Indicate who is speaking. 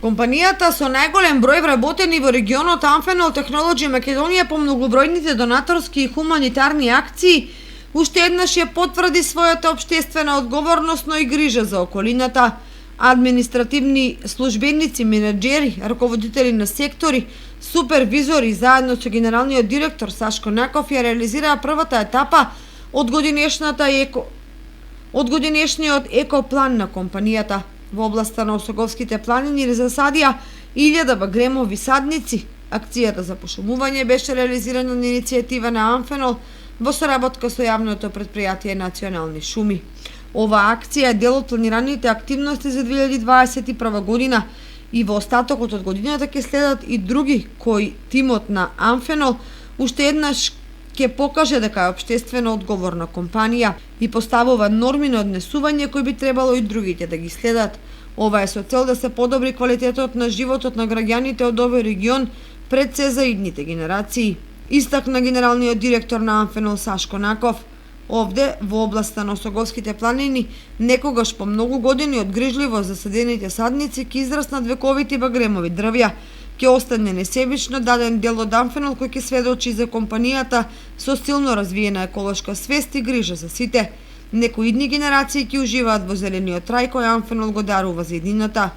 Speaker 1: Компанијата со најголем број вработени во регионот Amphenol Technology Македонија по многобројните донаторски и хуманитарни акции уште еднаш ја потврди својата општествена одговорност, но и грижа за околината. Административни службеници, менаџери, раководители на сектори, супервизори заедно со генералниот директор Сашко Наков ја реализираа првата етапа од годинешниот екоплан на компанијата. Во областа на Осоговските планини засадија 1000 багремови садници. Акцијата за пошумување беше реализирана на иницијатива на Amphenol во соработка со јавното претпријатие Национални шуми. Оваа акција е дел од планираните активности за 2021 година и во остатокот од годината ќе следат и други кои тимот на Amphenol уште еднаш ќе покаже дека е општествено одговорна компанија и поставува норми на однесување кои би требало и другите да ги следат. Ова е со цел да се подобри квалитетот на животот на граѓаните од овој регион пред се за идните генерации. Истакна генералниот директор на Amphenol Сашко Наков. Овде, во областа на Осоговските планини, некогаш по многу години од грижливо засадените садници ќе израснат вековити багремови дрвја, ќе остане несебично даден дел од Amphenol кој ќе сведочи за компанијата со силно развиена еколошка свест и грижа за сите. Некои идни генерации ќе уживаат во зелениот рај кој Amphenol го дарува за иднината.